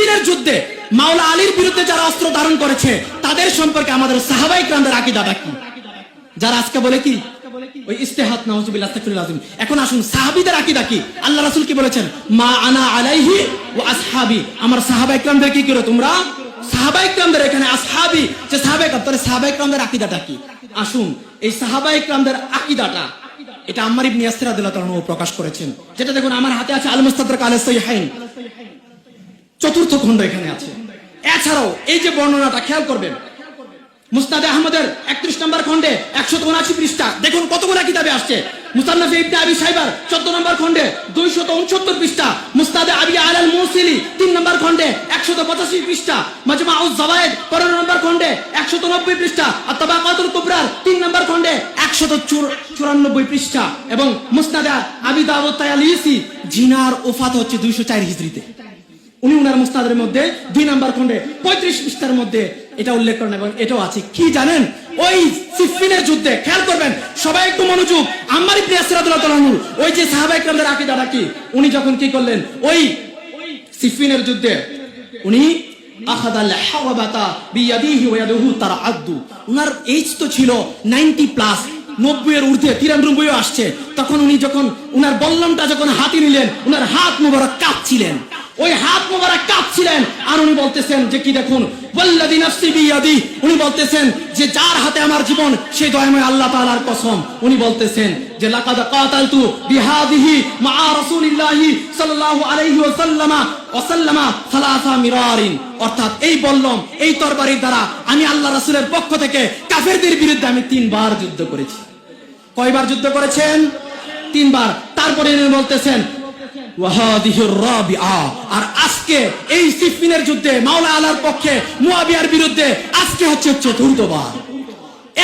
সিফফিনের যুদ্ধে মাওলা আলীর বিরুদ্ধে যারা অস্ত্র ধারণ করেছে তাদের সম্পর্কে আমাদের সাহাবায়ে কেরামদের আকীদাটা কি? যারা আজকে বলে কি ওই ইস্তেহাদ, নাউজুবিল্লাহ, আস্তাগফিরুল্লাহ আযীম। এখন আসুন সাহাবীদের আকীদা কি? আল্লাহ রাসূল কি বলেছেন? মা আনা আলাইহি ওয়া আসহাবি, আমার সাহাবায়ে কেরামদের কি করো তোমরা? সাহাবায়ে কেরামদের এখানে আসহাবি, যে সাহাবায়ে কেরাম, তাহলে সাহাবায়ে কেরামদের আকীদাটা কি? আসুন এই সাহাবায়ে কেরামদের আকীদাটা এটা আম্মার ইবনে ইয়াসির রাদিয়াল্লাহু তাআলা প্রকাশ করেছেন, যেটা দেখুন আমার হাতে আছে আল মুস্তাদরাক আলা সাহিহাইন, চতুর্থ খণ্ড এখানে আছে। এছাড়াও এই যে বর্ণনাটা খেয়াল করবেন, মুসনাদে আহমদের 31 নম্বর খণ্ডে 179 পৃষ্ঠা, দেখুন কতগুলো কিতাবে আসছে। মুসান্নাফ ইবনে আবি শাইবার 14 নম্বর খণ্ডে 269 পৃষ্ঠা, মুসনাদে আবি আল মুসিলি 3 নম্বর খণ্ডে 185 পৃষ্ঠা, মাজমাউজ জাওয়ায়েদ 15 নম্বর খণ্ডে 190 পৃষ্ঠা, আত-তাবাকাতুল কুবরার 3 নম্বর খণ্ডে 194 পৃষ্ঠা, এবং মুসনাদে আবি দাউদ তায়ালিসি জিনার ওফাত হচ্ছে 204 হিজরিতে। উনি উনার মুসনাদের মধ্যে 2 নম্বর খণ্ডে 35 পৃষ্ঠার মধ্যে এটা উল্লেখ করেন, এবং এটাও আছে কি জানেন? ওই সিফফিনের যুদ্ধে খেয়াল করবেন সবাই একটু মনোযোগ, আম্মার ইবনে ইয়াসির রাদিয়াল্লাহু তাআলা আনহু ওই যে সাহাবায়ে কেরামদের আকীদাটা কি, উনি যখন কি করলেন ওই সিফফিনের যুদ্ধে উনি আখাদাল হাওয়াবাতা বিয়াদিহি ওয়া ইয়াদুহু তারাআদ্দু, উনার এজ তো ছিল 90 প্লাস, 90 এর ঊর্ধ্বে, 93 আসছে। তখন উনি যখন উনার বল্লমটা যখন হাতে নিলেন, উনার হাত মুবারক কাঁপছিলেন, ওই হাত মুবারক কাঁপছিলেন, আর উনি বলতেছেন যে কি দেখুন, ওয়াল্লাযী নাফসি বিয়াদি, উনি বলতেছেন যে যার হাতে আমার জীবন সেই দয়াময় আল্লাহ তাআলার কসম, উনি বলতেছেন যে লাকাদ কাতালতু বিহাদিহি মা রাসূলিল্লাহি সাল্লাল্লাহু আলাইহি ওয়াসাল্লামা সালাসা মিরারিন, অর্থাৎ এই বল্লম, এই তরবারির দ্বারা আমি আল্লাহ রাসূলের পক্ষ থেকে কাফেরদের বিরুদ্ধে আমি 3 বার যুদ্ধ করেছি। কয়বার যুদ্ধ করেছেন? 3 বার। তারপরে উনি বলতেছেন ওয়াহাদিহির রাবিআ, আর আজকে এই সিফফিনের যুদ্ধে মাওলা আলার পক্ষে মুয়াবিয়ার বিরুদ্ধে আজকে হচ্ছে 4বার।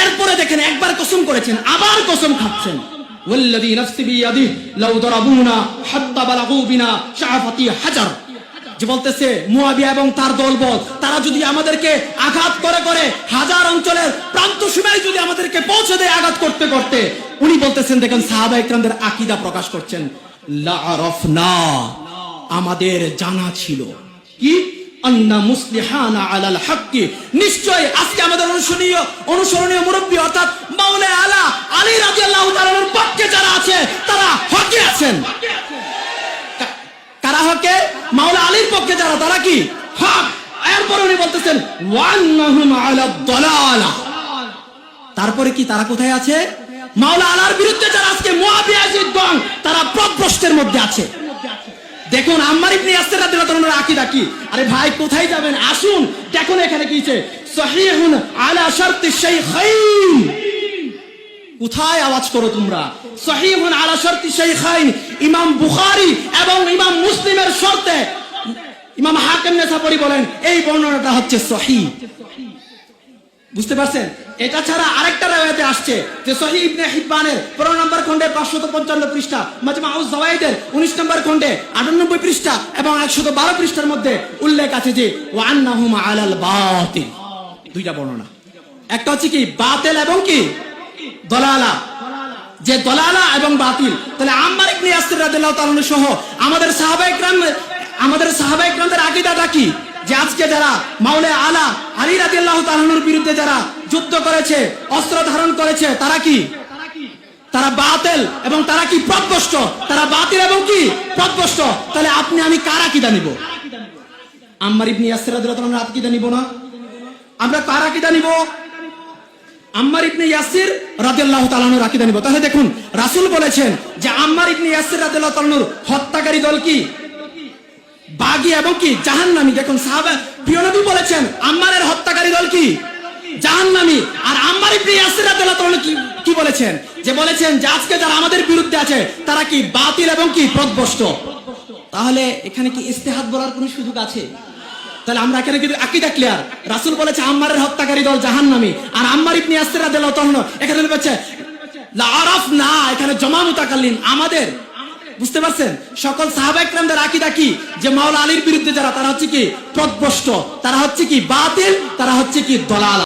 এরপরে দেখেন একবার কসম করেছেন, আবার কসম খাচ্ছেন, ওয়াল্লাযী নাফসি বিয়াদিহি লাউ দারাবুনা হাত্তা বালাগু বিনা শাফাতি হাজার, যে বলতেছে মুয়াবিয়া এবং তার দলবল তারা যদি আমাদেরকে আঘাত করে করে হাজার অঞ্চলের প্রান্ত সীমায় যদি আমাদেরকে পৌঁছে দেয় আঘাত করতে করতে, উনি বলতেছেন দেখেন সাহাবায়ে কেরামদের আকীদা প্রকাশ করছেন, লা আরাফনা, আমাদের জানা ছিল কি, আন্না মুসলিহানা আলাল হাক্কি, নিশ্চয় আজকে আমাদের অনুসরণীয় মুরব্বী অর্থাৎ মাওলা আলী রাদিয়াল্লাহু তাআলার পক্ষে যারা আছে তারা হকে আছেন। কারা হকে? মাওলা আলীর পক্ষে যারা, তারা কি হক। এরপর উনি বলতেছেন ওয়ান্নাহুম আলাদ দালালা, তারপরে কি তারা কোথায় আছে? মাওলা আলার বিরুদ্ধে যারা আজকে মুয়াবিয়া জিদ্দান তারা পথভ্রষ্টের মধ্যে আছে। দেখুন আম্মার ইবনে ইয়াসির রাদিয়াল্লাহু তাআলার আকীদা কি। আরে ভাই কোথায় যাবেন, আসুন দেখুন এখানে কি আছে, সহিহুন আলা শারতি শাইখাইন, কোথায় আওয়াজ করো তোমরা? সহিহুন আলা শারতি শাইখাইন, ইমাম বুখারী এবং ইমাম মুসলিমের শর্তে ইমাম হাকিম নেসাবুরি বলেন এই বর্ণনাটা হচ্ছে সহিহ। বুঝতে পারছেন? এটা ছাড়া আরেকটা riwayate আসছে যে সহিহ ইবনে হিব্বানের 15 নম্বর খণ্ডে 555 পৃষ্ঠা, মাজমাউজ জাওয়ায়েদের 19 নম্বর খণ্ডে 98 পৃষ্ঠা এবং 112 পৃষ্ঠার মধ্যে উল্লেখ আছে যে ওয়া আন্নাহুম আলাল বাতিল। দুইটা বর্ণনা, একটা হচ্ছে কি বাতিল এবং কি দলালা, যে দলালা এবং বাতিল। তাহলে আম্মার ইবনে ইয়াসির রাদিয়াল্লাহু তাআলা সহ আমাদের সাহাবায়ে কেরামদের আকীদাটা কি, যে আজকে যারা মাওলা আলী রাদিয়াল্লাহু তাআলার বিরুদ্ধে যারা যুদ্ধ করেছে, অস্ত্র ধারণ করেছে, তারা কি? তারা বাতিল এবং তারা কি পথভ্রষ্ট, তারা বাতিল এবং কি পথভ্রষ্ট। তাহলে আপনি আমি কার আকীদা নিব? আম্মার ইবনে ইয়াসির রাদিয়াল্লাহু তাআলার আকীদা নিব না? আমরা কার আকীদা নিব? আম্মার ইবনে ইয়াসির রাদিয়াল্লাহু তাআলার আকীদা নিব। তাহলে দেখুন রাসূল বলেছেন যে আম্মার ইবনে ইয়াসির রাদিয়াল্লাহু তাআলার হত্যাকারী দল কি? বাগী এবং কি জাহান্নামী। দেখুন সাহাবা প্রিয় নবী বলেছেন আম্মারের হত্যাকারী দল কি? জাহান্নামী। আর আম্মার ইবনে ইয়াসির রাদিয়াল্লাহু তাআলা কি বলেছেন? যে বলেছেন যে আজকে যারা আমাদের বিরুদ্ধে আছে তারা কি বাতিল এবং কি পথভ্রষ্ট। তাহলে এখানে কি ইজতিহাদ বলার কোনো সুযোগ আছে? তাহলে আমরা এখানে কিন্তু আকীদা ক্লিয়ার। রাসূল বলেছে আম্মারের হত্যাকারী দল জাহান্নামী, আর আম্মার ইবনে ইয়াসির রাদিয়াল্লাহু তাআলা এখানে বলেছে লা আরাফনা, এখানে জমা মুতাকাল্লিম আমাদের। বুঝতে পারছেন? সকল সাহাবায়ে কেরামদের আকীদা কি, যে মাওলা আলীর বিরুদ্ধে যারা তারা হচ্ছে কি পথভ্রষ্ট, তারা হচ্ছে কি বাতিল, তারা হচ্ছে কি দলাল।